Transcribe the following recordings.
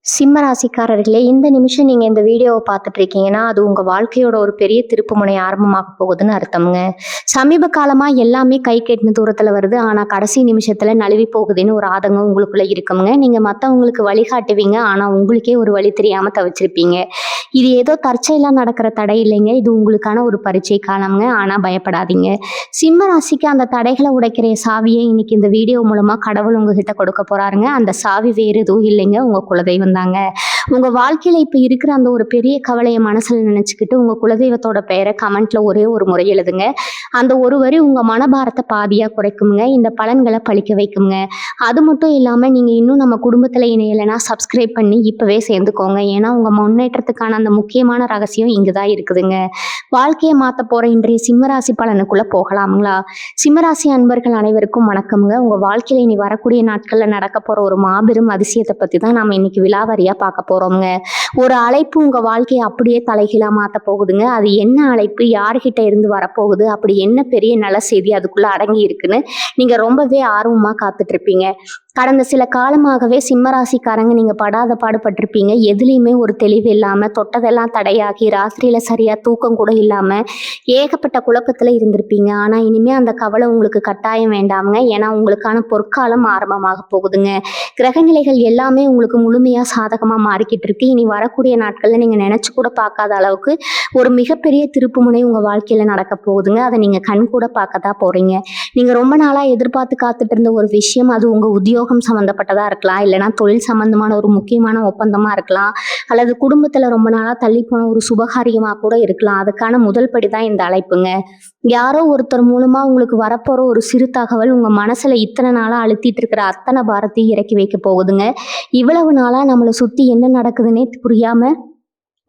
சிம்ம ராசிக்காரர்களே, இந்த நிமிஷம் நீங்க இந்த வீடியோவை பார்த்துட்டு இருக்கீங்கன்னா, அது உங்க வாழ்க்கையோட ஒரு பெரிய திருப்புமுனை ஆரம்பமாக போகுதுன்னு அர்த்தம்ங்க. சமீப காலமா எல்லாமே கை கெட்டின தூரத்துல வருது. ஆனா கடைசி நிமிஷத்துல நழுவி போகுதுன்னு ஒரு ஆதங்கம் உங்களுக்குள்ள இருக்குங்க. நீங்க மத்தவங்களுக்கு வழிகாட்டுவீங்க. ஆனா உங்களுக்கே ஒரு வழி தெரியாம தவிச்சிருப்பீங்க. இது ஏதோ தற்செயலா நடக்கிற தடை இல்லைங்க. இது உங்களுக்கான ஒரு பரீட்சை காலம்ங்க. ஆனா பயப்படாதீங்க. சிம்ம ராசிக்கு அந்த தடைகளை உடைக்கிற சாவியை இன்னைக்கு இந்த வீடியோ மூலமா கடவுள் உங்ககிட்ட கொடுக்க போறாருங்க. அந்த சாவி வேறு எதுவும் இல்லைங்க, உங்க குலதெய்வம் தாங்க. உங்க வாழ்க்கையில இப்ப இருக்கிற அந்த ஒரு பெரிய கவலையை மனசுல நினைச்சுக்கிட்டு உங்க குலதெய்வத்தோட பெயரை கமெண்ட்ல ஒரே ஒரு முறை எழுதுங்க. அந்த ஒரு வரி உங்க மனபாரத்தை பாதியா குறைக்குங்க. இந்த பலன்களை பழிக்க வைக்குங்க. அது மட்டும் இல்லாம நீங்க இன்னும் நம்ம குடும்பத்துல இணையலைன்னா சப்ஸ்கிரைப் பண்ணி இப்பவே சேர்ந்துக்கோங்க. ஏன்னா உங்க முன்னேற்றத்துக்கான அந்த முக்கியமான ரகசியம் இங்குதான் இருக்குதுங்க. வாழ்க்கையை மாத்த போற இன்றைய சிம்மராசி பலனுக்குள்ள போகலாமுங்களா? சிம்மராசி அன்பர்கள் அனைவருக்கும் வணக்கம்ங்க. உங்க வாழ்க்கையில இனி வரக்கூடிய நாட்கள்ல நடக்க போற ஒரு மாபெரும் அதிசயத்தை பத்தி தான் நாம இன்னைக்கு விலாவரியா பார்க்க போறோம்ங்க. ஒரு அழைப்பு உங்க வாழ்க்கையை அப்படியே தலைகீழா மாத்த போகுதுங்க. அது என்ன அழைப்பு, யார்கிட்ட இருந்து வரப்போகுது, அப்படி என்ன பெரிய நல்ல செய்தி அதுக்குள்ள அடங்கி இருக்குன்னு நீங்க ரொம்பவே ஆர்வமா காத்துட்டு இருப்பீங்க. கடந்த சில காலமாகவே சிம்மராசிக்காரங்க நீங்க படாத பாடுபட்டிருப்பீங்க. எதுலையுமே ஒரு தெளிவு இல்லாம, தொட்டதெல்லாம் தடையாகி, ராத்திரியில சரியா தூக்கம் கூட இல்லாம ஏகப்பட்ட குழப்பத்துல இருந்திருப்பீங்க. ஆனா இனிமே அந்த கவலை உங்களுக்கு கட்டாயம் வேண்டாமுங்க. ஏன்னா உங்களுக்கான பொற்காலம் ஆரம்பமாக போகுதுங்க. கிரகநிலைகள் எல்லாமே உங்களுக்கு முழுமையா சாதகமா மாறிக்கிட்டு இருக்கு. இனி வரக்கூடிய நாட்கள்ல நீங்க நினைச்சு கூட பார்க்காத அளவுக்கு ஒரு மிகப்பெரிய திருப்புமுனை உங்க வாழ்க்கையில நடக்க போகுதுங்க. அதை நீங்க கண் கூட பார்க்கத்தான் போறீங்க. நீங்க ரொம்ப நாளா எதிர்பார்த்து காத்துட்டு இருந்த ஒரு விஷயம், அது உங்க உத்தியோகம் சம்பந்தப்பட்டதா இருக்கலாம், இல்லைன்னா தொழில் சம்பந்தமான ஒரு முக்கியமான ஒப்பந்தமா இருக்கலாம், அல்லது குடும்பத்துல ரொம்ப நாளா தள்ளி போன ஒரு சுபகாரியமா கூட இருக்கலாம். அதுக்கான முதல் படிதான் இந்த அழைப்புங்க. யாரோ ஒருத்தர் மூலமா உங்களுக்கு வரப்போற ஒரு சிறு தகவல் உங்க மனசுல இத்தனை நாளா அழுத்திட்டு இருக்கிற அத்தனை பாரத்தையும் இறக்கி வைக்க போகுதுங்க. இவ்வளவு நாளா நம்மளை சுத்தி என்ன நடக்குதுன்னே புரியாம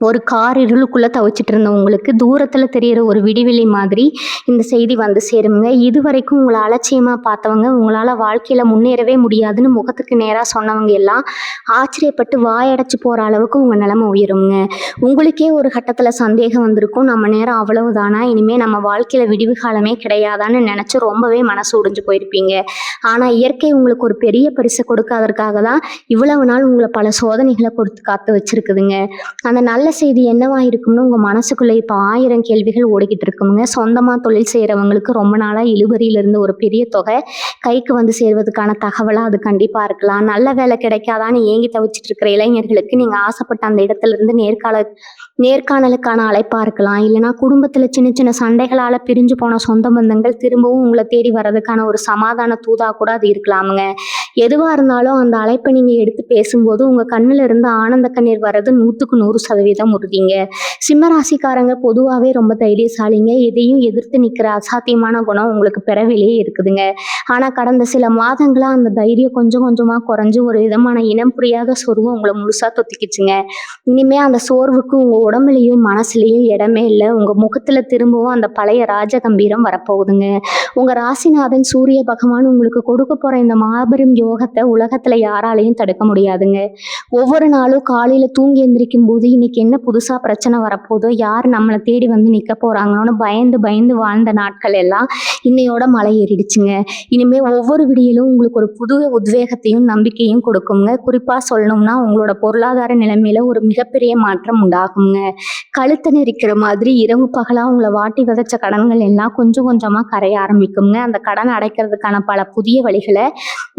ஒரு கார் இருளுக்குள்ள தவிச்சிட்டு இருந்த உங்களுக்கு தூரத்துல தெரியிற ஒரு விடிவெளி மாதிரி இந்த செய்தி வந்து சேருங்க. இதுவரைக்கும் உங்களை அலட்சியமா பார்த்தவங்க, உங்களால வாழ்க்கையில முன்னேறவே முடியாதுன்னு முகத்துக்கு நேரா சொன்னவங்க எல்லாம் ஆச்சரியப்பட்டு வாயடைச்சு போற அளவுக்கு உங்க நிலைமை உயருங்க. உங்களுக்கே ஒரு கட்டத்துல சந்தேகம் வந்திருக்கும், நம்ம நேரம் அவ்வளவுதானா, இனிமே நம்ம வாழ்க்கையில விடிவு காலமே கிடையாதான்னு நினைச்சு ரொம்பவே மனசு உடைஞ்சு போயிருப்பீங்க. ஆனா இயற்கை உங்களுக்கு ஒரு பெரிய பரிசை கொடுக்காதற்காக தான் இவ்வளவு நாள் உங்களை பல சோதனைகளை கொடுத்து காத்து வச்சிருக்குதுங்க. அந்த நல்ல செய்தி என்னவா இருக்கும்னு உங்க மனசுக்குள்ள இப்ப 1000 கேள்விகள் ஓடிக்கிட்டு இருக்குங்க. சொந்தமா தொழில் செய்யறவங்களுக்கு ரொம்ப நாளா இழுபறியில இருந்து ஒரு பெரிய தொகை கைக்கு வந்து சேர்வதற்கான தகவலா அது கண்டிப்பா இருக்கலாம். நல்ல வேலை கிடைக்காதான்னு ஏங்கி தவிச்சிட்டு இருக்கிற இளைஞர்களுக்கு நீங்க ஆசைப்பட்ட அந்த இடத்துல இருந்து நேர்காணலுக்கான அழைப்பா இருக்கலாம். இல்லைன்னா குடும்பத்துல சின்ன சின்ன சண்டைகளால பிரிஞ்சு போன சொந்த பந்தங்கள் திரும்பவும் உங்களை தேடி வர்றதுக்கான ஒரு சமாதான தூதா கூட அது இருக்கலாமுங்க. எதுவா இருந்தாலும் அந்த அழைப்பை நீங்க எடுத்து பேசும்போது உங்க கண்ணுல இருந்து ஆனந்த கண்ணீர் வர்றது 100% உறுதிங்க. சிம்மராசிக்காரங்க பொதுவாகவே ரொம்ப தைரியசாலிங்க. எதையும் எதிர்த்து நிற்கிற அசாத்தியமான குணம் உங்களுக்கு பிறவிலேயே இருக்குதுங்க. ஆனா கடந்த சில மாதங்களா அந்த தைரியம் கொஞ்சம் கொஞ்சமா குறைஞ்சு ஒரு விதமான இனம் புரியாத சோர்வு உங்களை முழுசா தொத்திக்கிச்சுங்க. இனிமே அந்த சோர்வுக்கு உங்க உடம்புலையும் மனசுலையும் இடமே இல்லை. உங்க முகத்துல திரும்பவும் அந்த பழைய ராஜ கம்பீரம் வரப்போகுதுங்க. உங்க ராசிநாதன் சூரிய பகவான் உங்களுக்கு கொடுக்க போற இந்த மாபெரும் யோகத்தை உலகத்துல யாராலையும் தடுக்க முடியாதுங்க. ஒவ்வொரு நாளும் காலையில தூங்கி எந்திரிக்கும் போது இன்னைக்கு என்ன புதுசா பிரச்சனை வரப்போதோ, யார் நம்மளை தேடி வந்து நிக்க போறாங்களோன்னு பயந்து பயந்து வாழ்ந்த நாட்கள் எல்லாம் இன்னையோட மலை ஏறிடுச்சுங்க. இனிமே ஒவ்வொரு விடியிலும் உங்களுக்கு ஒரு புது உத்வேகத்தையும் நம்பிக்கையும் கொடுக்குங்க. குறிப்பா சொல்லணும்னா உங்களோட பொருளாதார நிலைமையில ஒரு மிகப்பெரிய மாற்றம் உண்டாகுங்க. கழுத்தை நெரிக்கிற மாதிரி இரவு பகலா உங்களை வாட்டி விதைச்ச கடன்கள் எல்லாம் கொஞ்சம் கொஞ்சமா கரைய ஆரம்பிக்குங்க. அந்த கடன் அடைக்கிறதுக்கான பல புதிய வழிகளை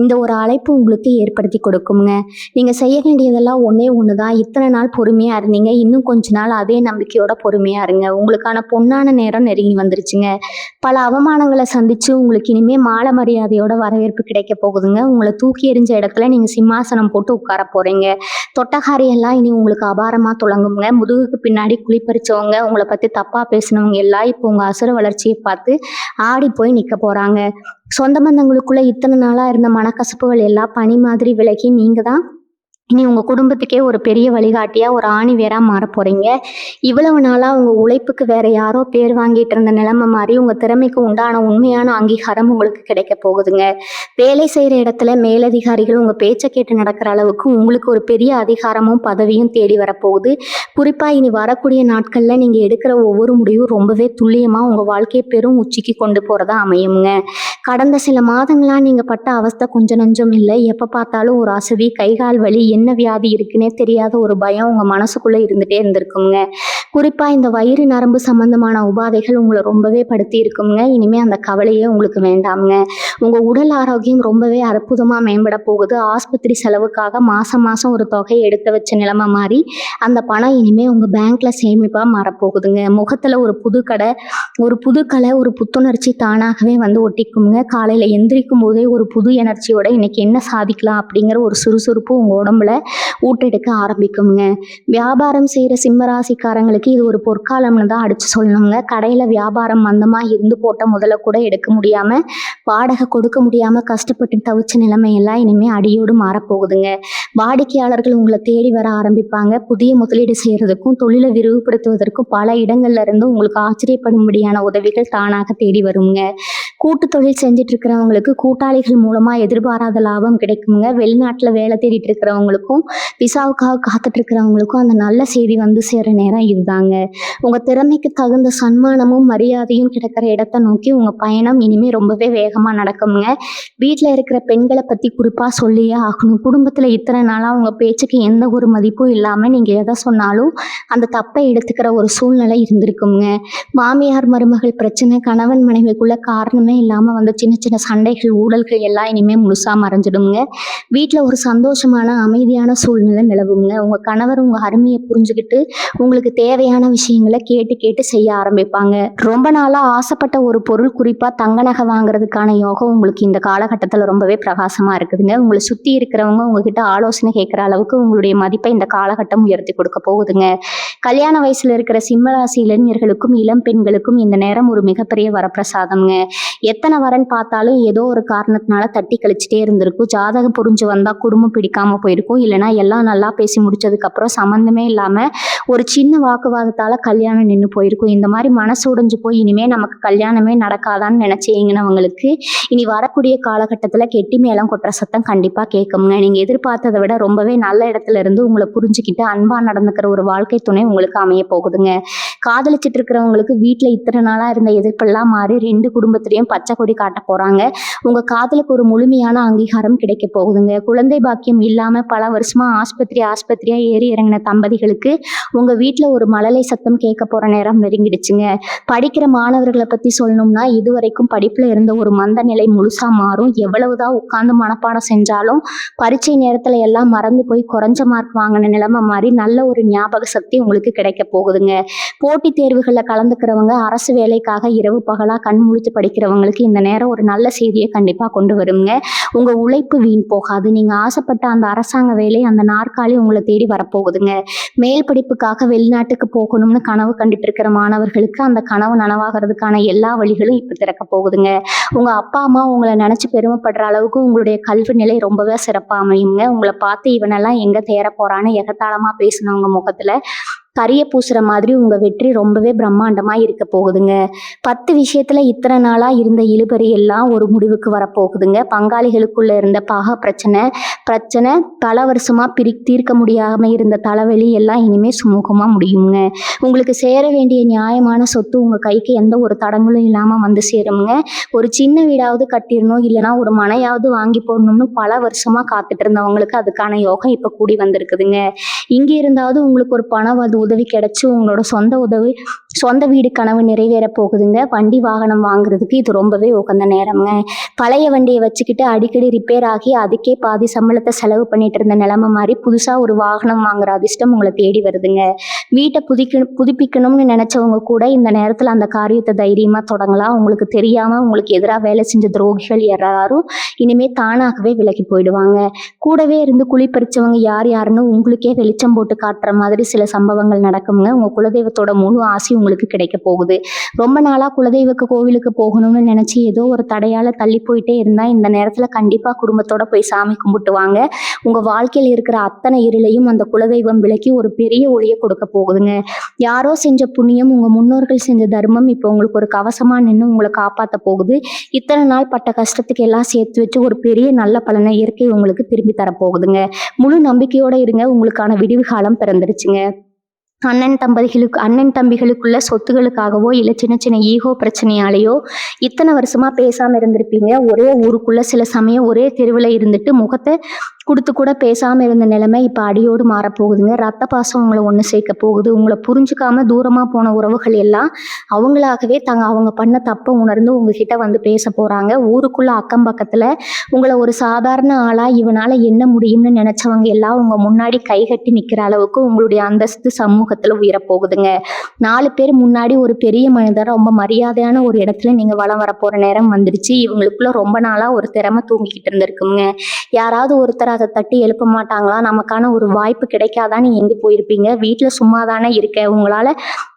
இந்த ஒரு அழைப்பு உங்களுக்கு ஏற்படுத்தி கொடுக்குங்க. நீங்க செய்ய வேண்டியதெல்லாம் ஒன்னே ஒண்ணுதான். இத்தனை நாள் பொறுமையா இருந்தீங்க, இன்னும் கொஞ்ச நாள் அதே நம்பிக்கையோட பொறுமையா இருங்க. உங்களுக்கான பொன்னான நேரம் நெருங்கி வந்துருச்சுங்க. பல அவமானங்களை சந்திச்சு உங்களுக்கு இனிமே மாலை மரியாதையோட வரவேற்பு கிடைக்க போகுதுங்க. உங்களை தூக்கி எறிஞ்ச இடத்துல நீங்க சிம்மாசனம் போட்டு உட்கார போறீங்க. தொட்டகாரி எல்லாம் இனி உங்களுக்கு அபாரமா துளங்குங்க. முதுகுக்கு பின்னாடி குளிப்பறிச்சவங்க, உங்களை பத்தி தப்பா பேசினவங்க எல்லாம் இப்போ உங்க அசுர வளர்ச்சியை பார்த்து ஆடி போய் நிக்க போறாங்க. சொந்த பந்தங்களுக்குள்ள இத்தனை நாளா இருந்த மனக்கசப்புகள் எல்லாம் பனி மாதிரி விலகி நீங்க தான் இனி உங்க குடும்பத்துக்கே ஒரு பெரிய வழிகாட்டியா, ஒரு ஆணி வேரா மாற போறீங்க. இவ்வளவு நாளா உங்க உழைப்புக்கு வேற யாரோ பேர் வாங்கிட்டு இருந்த நிலைமை மாதிரி உங்க திறமைக்கு உண்டான உண்மையான அங்கீகாரம் உங்களுக்கு கிடைக்க போகுதுங்க. வேலை செய்யற இடத்துல மேலதிகாரிகள் உங்க பேச்சை கேட்டு நடக்கிற அளவுக்கு உங்களுக்கு ஒரு பெரிய அதிகாரமும் பதவியும் தேடி வரப்போகுது. குறிப்பா இனி வரக்கூடிய நாட்கள்ல நீங்க எடுக்கிற ஒவ்வொரு முடிவும் ரொம்பவே துல்லியமா உங்க வாழ்க்கையை பெரும் உச்சிக்கு கொண்டு போறதா அமையுங்க. கடந்த சில மாதங்களா நீங்க பட்ட அவஸ்தை கொஞ்சம் நஞ்சம் இல்லை. எப்ப பார்த்தாலும் ஒரு அசதி, கைகால் வலி, என்ன வியாதி இருக்குன்னே தெரியாத ஒரு பயம் உங்க மனசுக்குள்ள இருந்துட்டே இருந்திருக்குங்க. குறிப்பா இந்த வயிறு நரம்பு சம்பந்தமான உபாதைகள் உங்களை ரொம்பவே படுத்தி இருக்குங்க. இனிமே அந்த கவலையே உங்களுக்கு வேண்டாம்ங்க. உங்க உடல் ஆரோக்கியம் ரொம்பவே அற்புதமா மேம்பட போகுது. ஆஸ்பத்திரி செலவுக்காக மாசம் மாசம் ஒரு தொகை எடுத்து வச்ச நிலைமை மாறி அந்த பணம் இனிமே உங்க பேங்க்ல சேமிப்பா மாறப்போகுதுங்க. முகத்துல ஒரு புதுக்கலை, ஒரு புத்துணர்ச்சி தானாகவே வந்து ஒட்டிக்குங்க. காலையில எந்திரிக்கும் போதே ஒரு புது எனர்ஜியோட இன்னைக்கு என்ன சாதிக்கலாம் அப்படிங்கிற ஒரு சுறுசுறுப்பு உங்க உடம்புல ஊட்டெடுக்க ஆரம்பிக்குங்க. வியாபாரம் செய்யற சிம்மராசிக்காரங்களுக்கு இது ஒரு பொற்காலம்னு தான் அடிச்சு சொல்லணுங்க. கடையில வியாபாரம் மந்தமா இருந்து போட்ட முதல்ல கூட எடுக்க முடியாம, வாடகை கொடுக்க முடியாம கஷ்டப்பட்டு தவிச்ச நிலைமையெல்லாம் இனிமே அடியோடு மாறப்போகுதுங்க. வாடிக்கையாளர்கள் உங்களை தேடி வர ஆரம்பிப்பாங்க. புதிய முதலீடு செய்யறதுக்கும் தொழிலை விரிவுபடுத்துவதற்கும் பல இடங்கள்ல இருந்து உங்களுக்கு ஆச்சரியப்படும்படியான உதவிகள் தானாக தேடி வருங்க. கூட்டு தொழில் செஞ்சுட்டு இருக்கிறவங்களுக்கு கூட்டாளிகள் மூலமா எதிர்பாராத லாபம் கிடைக்குங்க. வெளிநாட்டுல வேலை தேடிட்டு இருக்கிறவங்களுக்கும் விசாவுக்காக காத்துட்டு இருக்கிறவங்களுக்கும் அந்த நல்ல செய்தி வந்து சேர நேரம் இதுதாங்க. உங்க திறமைக்கு தகுந்த சன்மானமும் மரியாதையும் கிடைக்கிற இடத்தை நோக்கி உங்க பயணம் இனிமே ரொம்பவே வேகமா நடக்குங்க. வீட்டுல இருக்கிற பெண்களை பத்தி குறிப்பா சொல்லியே ஆகணும். குடும்பத்துல இத்தனை நாளா உங்க பேச்சுக்கு எந்த ஒரு மதிப்பும் இல்லாம நீங்க எதை சொன்னாலும் அந்த தப்பை எடுத்துக்கிற ஒரு சூழ்நிலை இருந்திருக்குங்க. மாமியார் மருமகள் பிரச்சனை, கணவன் மனைவிக்குள்ள காரணமே இல்லாம வந்து சின்ன சின்ன சண்டைகள், ஊழல்கள் எல்லாம் இனிமே முழுசா மறைஞ்சிடுங்க. வீட்டுல ஒரு சந்தோஷமான அமைதியான சூழ்நிலை நிலவுங்க. உங்க கணவர் உங்க அருமையை புரிஞ்சுக்கிட்டு உங்களுக்கு தேவையான விஷயங்களை கேட்டு கேட்டு செய்ய ஆரம்பிப்பாங்க. ரொம்ப நாளா ஆசைப்பட்ட ஒரு பொருள், குறிப்பா தங்க நகை வாங்குறதுக்கான யோகம் உங்களுக்கு இந்த காலகட்டத்துல ரொம்பவே பிரகாசமா இருக்குதுங்க. உங்களை சுத்தி இருக்கிறவங்க உங்ககிட்ட ஆலோசனை கேட்கிற அளவுக்கு உங்களுடைய மதிப்பை இந்த காலகட்டம் உயர்த்தி கொடுக்க போகுதுங்க. கல்யாண வயசுல இருக்கிற சிம்மராசி இளைஞர்களுக்கும் இளம் பெண்களுக்கும் இந்த நேரம் ஒரு மிகப்பெரிய வரப்பிரசாதம்ங்க. எத்தனை வரன் பார்த்தாலும் ஏதோ ஒரு காரணத்தினால தட்டி கழிச்சுட்டே இருந்திருக்கும். ஜாதகம் புரிஞ்சு வந்தா குடும்பம் பிடிக்காம போயிருக்கும். இல்லைன்னா எல்லாம் நல்லா பேசி முடிச்சதுக்கு அப்புறம் சம்மந்தமே இல்லாம ஒரு சின்ன வாக்குவாதத்தால கல்யாணம் நின்று போயிருக்கும். இந்த மாதிரி மனசு உடைஞ்சு போய் இனிமே நமக்கு கல்யாணமே நடக்காதான்னு நினைச்சீங்கன்னவங்களுக்கு இனி வரக்கூடிய காலகட்டத்துல கெட்டி மேளம் கொட்டுற சத்தம் கண்டிப்பா கேட்குங்க. நீங்க எதிர்பார்த்ததை விட ரொம்பவே நல்ல இடத்துல இருந்து உங்களை புரிஞ்சுக்கிட்டு அன்பா நடந்துக்கிற ஒரு வாழ்க்கை துணை உங்களுக்கு அமைய போகுதுங்க. காதலிச்சிட்டு இருக்கிறவங்களுக்கு வீட்டுல இத்தனை நாளா இருந்த எதிர்ப்பெல்லாம் மாறி 2 குடும்பத்திலையும் பச்சை கொடி காட்ட போறாங்க. உங்க காதலுக்கு ஒரு முழுமையான அங்கீகாரம் கிடைக்க போகுதுங்க. குழந்தை பாக்கியம் இல்லாம பல வருஷமா ஆஸ்பத்திரியா ஏறி இறங்கின தம்பதிகளுக்கு உங்க வீட்டுல ஒரு மழலை சத்தம் கேட்க போற நேரம் நெருங்கிடுச்சுங்க. படிக்கிற மாணவர்களை பத்தி சொல்லணும்னா, இதுவரைக்கும் படிப்புல இருந்த ஒரு மந்த நிலை முழுசா மாறும். எவ்வளவுதான் உட்கார்ந்து மனப்பாடம் செஞ்சாலும் பரீட்சை நேரத்துல எல்லாம் மறந்து போய் குறைஞ்ச மார்க் வாங்கின நிலைமை மாதிரி நல்ல ஒரு ஞாபக சக்தி உங்களுக்கு கிடைக்க போகுதுங்க. போட்டித் தேர்வுகள்ல கலந்துக்கிறவங்க, அரசு வேலைக்காக இரவு பகலா கண் முழிச்சு படிக்கிறவங்களுக்கு இந்த நேரம் ஒரு நல்ல செய்தியை கண்டிப்பா கொண்டு வருங்க. உங்க உழைப்பு வீண் போகாது. நீங்க ஆசைப்பட்ட அந்த அரசாங்க வேலை, அந்த நாற்காலி உங்களை தேடி வரப்போகுதுங்க. மேல் படிப்புக்காக வெளிநாட்டுக்கு போகணும்னு கனவு கண்டுட்டு இருக்கிற மாணவர்களுக்கு அந்த கனவு நனவாகிறதுக்கான எல்லா வழிகளும் இப்ப திறக்க போகுதுங்க. உங்க அப்பா அம்மா உங்களை நினைச்சு பெருமைப்படுற அளவுக்கு உங்களுடைய கல்வி நிலை ரொம்பவே சிறப்பா அமையுங்க. உங்களை பார்த்து இவனெல்லாம் எங்க தேர போறான்னு எகத்தாளமா பேசினவங்க முகத்துல கரிய பூசுற மாதிரி உங்க வெற்றி ரொம்பவே பிரம்மாண்டமா இருக்க போகுதுங்க. 10 விஷயத்துல இத்தனை நாளா இருந்த இழுபறி எல்லாம் ஒரு முடிவுக்கு வரப்போகுதுங்க. பங்காளிகளுக்குள்ள இருந்த பிரச்சனை பல வருஷமா தீர்க்க முடியாம இருந்த தலைவலி எல்லாம் இனிமே சுமூகமா முடியுங்க. உங்களுக்கு சேர வேண்டிய நியாயமான சொத்து உங்க கைக்கு எந்த ஒரு தடங்களும் இல்லாம வந்து சேருங்க. ஒரு சின்ன வீடாவது கட்டிடணும், இல்லைன்னா ஒரு மனையாவது வாங்கி போடணும்னு பல வருஷமா காத்துட்டு இருந்தவங்களுக்கு அதுக்கான யோகம் இப்ப கூடி வந்திருக்குதுங்க. இங்க இருந்தாவது உங்களுக்கு ஒரு பணம் உதவி கிடைச்சு உங்களோட சொந்த வீடு கனவு நிறைவேற போகுதுங்க. வண்டி வாகனம் வாங்குறதுக்கு இது ரொம்பவே உகந்த நேரம்ங்க. பழைய வண்டியை வச்சுக்கிட்டு அடிக்கடி ரிப்பேர் ஆகி அதுக்கே பாதி சம்பளத்தை செலவு பண்ணிட்டு இருந்த நிலைமை மாதிரி புதுசா ஒரு வாகனம் வாங்குற அதிர்ஷ்டம் உங்களை தேடி வருதுங்க. வீட்டை புதுப்பிக்கணும்னு நினைச்சவங்க கூட இந்த நேரத்துல அந்த காரியத்தை தைரியமா தொடங்கலாம். உங்களுக்கு தெரியாம உங்களுக்கு எதிராக வேலை செஞ்ச துரோகிகள் யாரும் இனிமே தானாகவே விலகி போயிடுவாங்க. கூடவே இருந்து குழி பறிச்சவங்க யாருன்னு உங்களுக்கே வெளிச்சம் போட்டு காட்டுற மாதிரி சில சம்பவங்கள் நடக்குங்க. உங்க குலதெய்வத்தோட முழு ஆசி உங்களுக்கு கிடைக்க போகுது. ரொம்ப நாளா குலதெய்வ கோவிலுக்கு போகணும்னு நினைச்சு ஏதோ ஒரு தடையால தள்ளி போயிட்டே இருந்தா இந்த நேரத்துல கண்டிப்பா குடும்பத்தோட போய் சாமி கும்பிட்டு வாங்க. உங்க வாழ்க்கையில் இருக்கிற அத்தனை இருளையும் அந்த குலதெய்வம் விலக்கி ஒரு பெரிய ஒளியை கொடுக்க போகுதுங்க. யாரோ செஞ்ச புண்ணியம், உங்க முன்னோர்கள் செஞ்ச தர்மம் இப்போ உங்களுக்கு ஒரு கவசமா நின்று உங்களை காப்பாத்த போகுது. இத்தனை நாள் பட்ட கஷ்டத்துக்கு எல்லாம் சேர்த்து வச்சு ஒரு பெரிய நல்ல பலனை இயற்கை உங்களுக்கு திரும்பி தரப்போகுதுங்க. முழு நம்பிக்கையோட இருங்க. உங்களுக்கான விடிவு காலம் பிறந்துருச்சுங்க. அண்ணன் தம்பிகளுக்குள்ள சொத்துகளுக்காகவோ இல்லை சின்ன சின்ன ஈகோ பிரச்சனையாலேயோ இத்தனை வருஷமா பேசாம இருந்திருப்பீங்க. ஒரே ஊருக்குள்ள சில சமயம் ஒரே தெருவில் இருந்துட்டு முகத்தை கொடுத்து கூட பேசாமல் இருந்த நிலைமை இப்போ அடியோடு மாறப்போகுதுங்க. ரத்த பாசம் உங்களை ஒன்று சேர்க்க போகுது. உங்களை புரிஞ்சுக்காம தூரமாக போன உறவுகள் எல்லாம் அவங்களாகவே அவங்க பண்ண தப்பை உணர்ந்து உங்ககிட்ட வந்து பேச போகிறாங்க. ஊருக்குள்ள அக்கம் பக்கத்தில் உங்களை ஒரு சாதாரண ஆளாக இவனால் என்ன முடியும்னு நினச்சவங்க எல்லாம் உங்கள் முன்னாடி கைகட்டி நிற்கிற அளவுக்கு உங்களுடைய அந்தஸ்து சமூகத்தில் உயரப்போகுதுங்க. 4 பேர் முன்னாடி ஒரு பெரிய மனிதர் ரொம்ப மரியாதையான ஒரு இடத்துல நீங்கள் வலம் வரப்போகிற நேரம் வந்துடுச்சு. இவங்களுக்குள்ள ரொம்ப நாளாக ஒரு திறமை தூங்கிக்கிட்டு இருந்திருக்குங்க. யாராவது ஒருத்தர் அதை தட்டி எழுப்ப மாட்டாங்களா? நமக்கான ஒரு வாய்ப்பு கிடைக்காதான்னு எங்கே போயிருப்பீங்க? வீட்டில் சும்மா தானே இருக்க, உங்களால்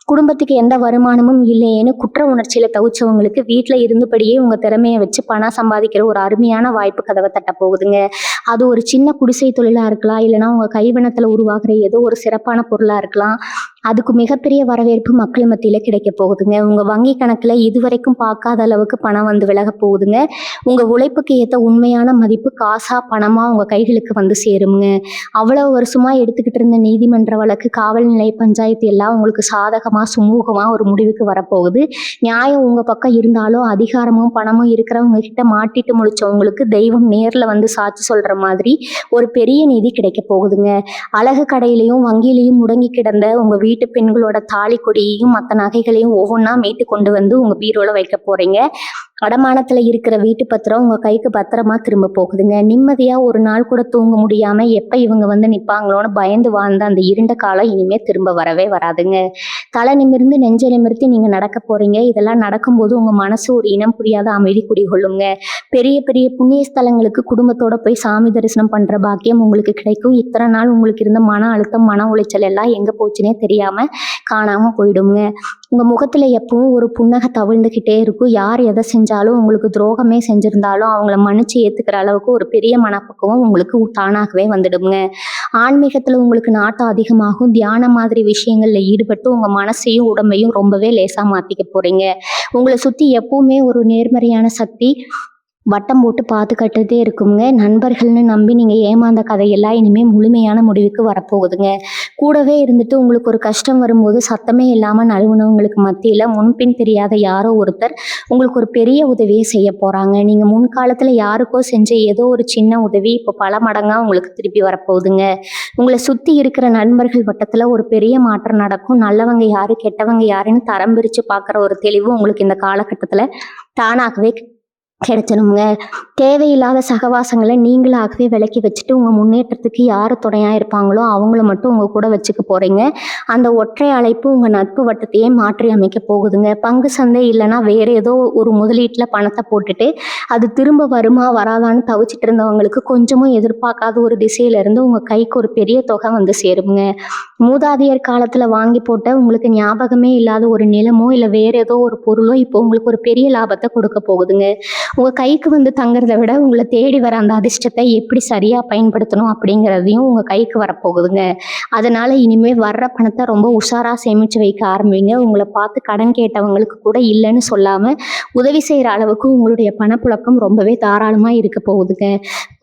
குடும்பத்துக்கு எந்த வருமானமும் இல்லையேன்னு குற்ற உணர்ச்சியில தவிச்சவங்களுக்கு வீட்டில் இருந்தபடியே உங்க திறமையை வச்சு பணம் சம்பாதிக்கிற ஒரு அருமையான வாய்ப்பு கதவை தட்ட போகுதுங்க. அது ஒரு சின்ன குடிசை தொழிலா இருக்கலாம், இல்லைன்னா உங்க கைவண்ணத்துல உருவாக்குற ஏதோ ஒரு சிறப்பான பொருளா இருக்கலாம். அதுக்கு மிகப்பெரிய வரவேற்பு மக்கள் மத்தியில கிடைக்க போகுதுங்க. உங்க வங்கி கணக்குல இதுவரைக்கும் பார்க்காத அளவுக்கு பணம் வந்து விலக போகுதுங்க. உங்க உழைப்புக்கு ஏற்ற உண்மையான மதிப்பு காசா பணமா உங்க கைகளுக்கு வந்து சேருங்க. அவ்வளவு வருஷமா எடுத்துக்கிட்டு இருந்த நீதிமன்ற வழக்கு, காவல் நிலைய பஞ்சாயத்து எல்லாம் உங்களுக்கு சாதகமா சுமூகமா ஒரு முடிவுக்கு வரப்போகுது. நியாயம் உங்க பக்கம் இருந்தாலும் அதிகாரமும் பணமும் இருக்கிறவங்க கிட்ட மாட்டிட்டு முடிச்சவங்களுக்கு தெய்வம் நேர்ல வந்து சாட்சி சொல்ற மாதிரி ஒரு பெரிய நீதி கிடைக்க போகுதுங்க. அழகு கடையிலையும் வங்கியிலையும் முடங்கி கிடந்த உங்க வீட்டு பெண்களோட தாலி கொடியையும் மற்ற நகைகளையும் ஒவ்வொன்றா மீட்டு கொண்டு வந்து உங்க பீரோல வைக்க போறீங்க. அடமானத்துல இருக்கிற வீட்டு பத்திரம் உங்க கைக்கு பத்திரமா திரும்ப போகுதுங்க. நிம்மதியா ஒரு நாள் கூட தூங்க முடியாம எப்ப இவங்க வந்து நிப்பாங்களோன்னு பயந்து வாழ்ந்த அந்த இருண்ட காலம் இனிமே திரும்ப வரவே வராதுங்க. தலை நிமிர்ந்து நெஞ்ச நிமிர்த்தி நீங்க நடக்க போறீங்க. இதெல்லாம் நடக்கும்போது உங்க மனசு ஒரு இனம் புரியாத அமைதி குடிகொள்ளுங்க. பெரிய பெரிய புண்ணிய ஸ்தலங்களுக்கு குடும்பத்தோட போய் சாமி தரிசனம் பண்ற பாக்கியம் உங்களுக்கு கிடைக்கும். இத்தனை நாள் உங்களுக்கு இருந்த மன அழுத்தம், மன உளைச்சல் எல்லாம் எங்க போச்சுன்னே தெரியாம காணாம போயிடுங்க. உங்க முகத்துல எப்பவும் ஒரு புன்னகை தவிழ்ந்துகிட்டே இருக்கும். யார் எதை செஞ்சாலும், உங்களுக்கு துரோகமே செஞ்சிருந்தாலும் அவங்கள மன்னிச்சு ஏத்துக்கிற அளவுக்கு ஒரு பெரிய மனப்பக்குவம் உங்களுக்கு தானாகவே வந்துடுங்க. ஆன்மீகத்துல உங்களுக்கு நாட்டம் அதிகமாகும். தியானம் மாதிரி விஷயங்கள்ல ஈடுபட்டு உங்க மனசையும் உடம்பையும் ரொம்பவே லேசா மாத்திக்க போறீங்க. உங்களை சுத்தி எப்பவுமே ஒரு நேர்மறையான சக்தி வட்டம் போட்டு பாதுகாட்டுட்டே இருக்குங்க. நண்பர்கள்னு நம்பி நீங்க ஏமாந்த கதையெல்லாம் இனிமே முழுமையான முடிவுக்கு வரப்போகுதுங்க. கூடவே இருந்துட்டு உங்களுக்கு ஒரு கஷ்டம் வரும்போது சத்தமே இல்லாம நழுவுனவங்களுக்கு மத்தியில முன்பின் தெரியாத யாரோ ஒருத்தர் உங்களுக்கு ஒரு பெரிய உதவியை செய்ய போறாங்க. நீங்க முன்காலத்துல யாருக்கோ செஞ்ச ஏதோ ஒரு சின்ன உதவி இப்போ பல மடங்கா உங்களுக்கு திருப்பி வரப்போகுதுங்க. உங்களை சுத்தி இருக்கிற நண்பர்கள் வட்டத்துல ஒரு பெரிய மாற்றம் நடக்கும். நல்லவங்க யாரு, கெட்டவங்க யாருன்னு தரம் பிரிச்சு பார்க்குற ஒரு தெளிவு உங்களுக்கு இந்த காலகட்டத்துல தானாகவே கிடைச்சணுங்க. தேவையில்லாத சகவாசங்களை நீங்களாகவே விலக்கி வச்சுட்டு உங்க முன்னேற்றத்துக்கு யார் துணையா இருப்பாங்களோ அவங்கள மட்டும் உங்க கூட வச்சுக்க போறீங்க. அந்த ஒற்றை அழைப்பு உங்க நட்பு வட்டத்தையே மாற்றி அமைக்க போகுதுங்க. பங்கு சந்தை இல்லைன்னா வேற ஏதோ ஒரு முதலீட்டுல பணத்தை போட்டுட்டு அது திரும்ப வருமா வராதான்னு தவிச்சிட்டு இருந்தவங்களுக்கு கொஞ்சமும் எதிர்பார்க்காத ஒரு திசையில இருந்து உங்க கைக்கு ஒரு பெரிய தொகை வந்து சேருங்க. மூதாதையர் காலத்துல வாங்கி போட்ட உங்களுக்கு ஞாபகமே இல்லாத ஒரு நிலமோ இல்ல வேற ஏதோ ஒரு பொருளோ இப்போ உங்களுக்கு ஒரு பெரிய லாபத்தை கொடுக்க போகுதுங்க. உங்க கைக்கு வந்து தங்குறதை விட உங்களை தேடி வர அந்த அதிர்ஷ்டத்தை எப்படி சரியா பயன்படுத்தணும் அப்படிங்கிறதையும் உங்க கைக்கு வரப்போகுதுங்க. அதனால இனிமே வர்ற பணத்தை ரொம்ப உஷாரா சேமிச்சு வைக்க ஆரம்பிங்க. உங்களை பார்த்து கடன் கேட்டவங்களுக்கு கூட இல்லைன்னு சொல்லாம உதவி செய்யற அளவுக்கு உங்களுடைய பணப்புழக்கம் ரொம்பவே தாராளமா இருக்க போகுதுங்க.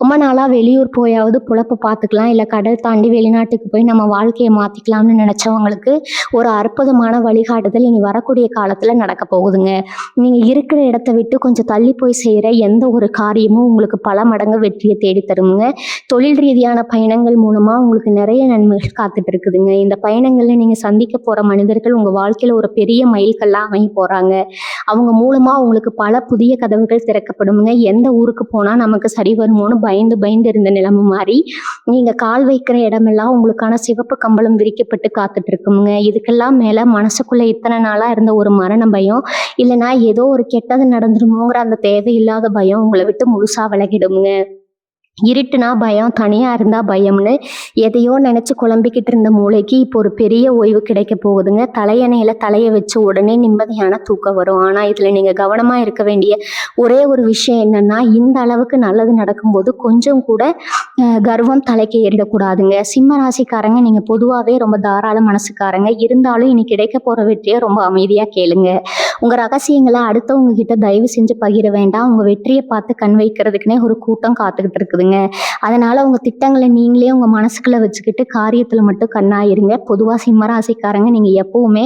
ரொம்ப நாளா வெளியூர் போயாவது புழப்ப பார்த்துக்கலாம், இல்ல கடல் தாண்டி வெளிநாட்டுக்கு போய் நம்ம வாழ்க்கையை மாத்திக்கலாம்னு நினைச்சவங்களுக்கு ஒரு அற்புதமான வழிகாட்டுதல் இனி வரக்கூடிய காலத்துல நடக்க போகுதுங்க. நீங்க இருக்கிற இடத்த விட்டு கொஞ்சம் தள்ளி போய் செய்கிற எந்த ஒரு காரியமும் உங்களுக்கு பல மடங்கு வெற்றியை தேடி தருங்க. தொழில் ரீதியான பயணங்கள் மூலமா உங்களுக்கு நிறைய நன்மைகள் காத்துட்டு இருக்குதுங்க. இந்த பயணங்கள்ல நீங்க சந்திக்க போற மனிதர்கள் உங்க வாழ்க்கையில ஒரு பெரிய மைல்கல்லா அமைய போறாங்க. அவங்க மூலமா உங்களுக்கு பல புதிய கதவுகள் திறக்கப்படுங்க. எந்த ஊருக்கு போனா நமக்கு சரி வருமோன்னு பயந்து பயந்து இருந்த நிலைமை மாறி நீங்க கால் வைக்கிற இடமெல்லாம் உங்களுக்கான சிவப்பு கம்பளம் விரிக்கப்பட்டு காத்துட்டு இருக்குங்க. இதுக்கெல்லாம் மேல மனசுக்குள்ள இத்தனை நாளா இருந்த ஒரு மரண பயம், இல்லைன்னா ஏதோ ஒரு கெட்டது நடந்துருமோங்கிற அந்த தேவையில்லாத பயம் உங்களை விட்டு முழுசா விலகிடுங்க. இருட்டுனா பயம், தனியா இருந்தா பயம்னு எதையோ நினைச்சு குழம்பிக்கிட்டு இருந்த மூளைக்கு இப்போ ஒரு பெரிய ஓய்வு கிடைக்க போகுதுங்க. தலையணையில தலையை வச்ச உடனே நிம்மதியான தூக்கம் வரும். ஆனா இதுல நீங்க கவனமா இருக்க வேண்டிய ஒரே ஒரு விஷயம் என்னன்னா, இந்த அளவுக்கு நல்லது நடக்கும்போது கொஞ்சம் கூட கர்வம் தலைக்கு ஏறிடக்கூடாதுங்க. சிம்ம ராசிக்காரங்க நீங்க பொதுவாகவே ரொம்ப தாராள மனசுக்காரங்க. இருந்தாலும் இனி கிடைக்க போற வெற்றியை ரொம்ப அமைதியா கேளுங்க. உங்கள் ரகசியங்களை அடுத்தவங்க கிட்ட தயவு செஞ்சு பகிர வேண்டாம். உங்கள் வெற்றியை பார்த்து கண் வைக்கிறதுக்குனே ஒரு கூட்டம் காத்துக்கிட்டு இருக்குதுங்க. அதனால் உங்கள் திட்டங்களை நீங்களே உங்கள் மனசுக்குள்ளே வச்சுக்கிட்டு காரியத்தில் மட்டும் கண்ணாயிருங்க. பொதுவாக சிம்மராசிக்காரங்க நீங்கள் எப்பவுமே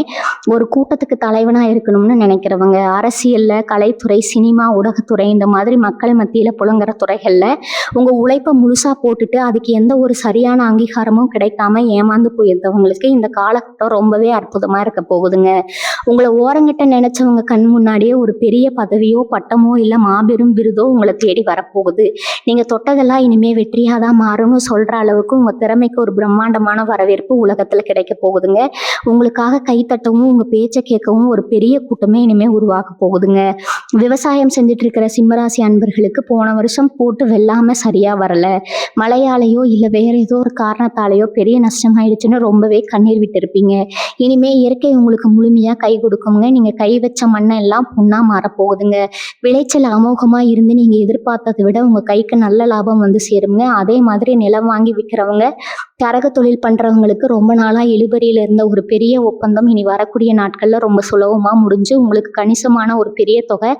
ஒரு கூட்டத்துக்கு தலைவனாக இருக்கணும்னு நினைக்கிறவங்க. அரசியலில், கலைத்துறை, சினிமா, ஊடகத்துறை இந்த மாதிரி மக்கள் மத்தியில் புழங்குற துறைகளில் உங்கள் உழைப்பை முழுசாக போட்டுட்டு அதுக்கு எந்த ஒரு சரியான அங்கீகாரமும் கிடைக்காம ஏமாந்து போயிருந்தவங்களுக்கு இந்த காலகட்டம் ரொம்பவே அற்புதமாக இருக்க போகுதுங்க. உங்களை ஓரங்கிட்ட நினைச்சவங்க கண் முன்னாடியே ஒரு பெரிய பதவியோ பட்டமோ இல்லை மாபெரும் விருதோ உங்களை தேடி வரப்போகுது. நீங்கள் தொட்டதெல்லாம் இனிமேல் வெற்றியாக தான் மாறும்னு சொல்கிற அளவுக்கு உங்கள் திறமைக்கு ஒரு பிரம்மாண்டமான வரவேற்பு உலகத்தில் கிடைக்க போகுதுங்க. உங்களுக்காக கைத்தட்டவும் உங்கள் பேச்சை கேட்கவும் ஒரு பெரிய கூட்டமே இனிமேல் உருவாக்க போகுதுங்க. விவசாயம் செஞ்சுட்டு இருக்கிற சிம்மராசி அன்பர்களுக்கு போன வருஷம் போட்டு வெள்ளாமல் சரியாக வரலை, மழையாலேயோ இல்லை வேற ஏதோ ஒரு காரணத்தாலேயோ பெரிய நஷ்டமாயிடுச்சுன்னு ரொம்பவே கண்ணீர் விட்டுருப்பீங்க. இனிமேல் இயற்கை உங்களுக்கு முழுமையாக கை கொடுக்குங்க. நீங்கள் கை வச்ச மண்ணை எல்லாம் பொண்ணாக மாறப்போகுதுங்க. விளைச்சல் அமோகமாக இருந்து நீங்கள் எதிர்பார்த்ததை விட உங்கள் கைக்கு நல்ல லாபம் வந்து சேருங்க. அதே மாதிரி நிலம் வாங்கி விற்கிறவங்க, கரக தொழில் பண்ணுறவங்களுக்கு ரொம்ப நாளாக இழுபறியில் இருந்த ஒரு பெரிய ஒப்பந்தம் இனி வரக்கூடிய நாட்களில் ரொம்ப சுலபமாக முடிஞ்சு உங்களுக்கு கணிசமான ஒரு பெரிய தொகை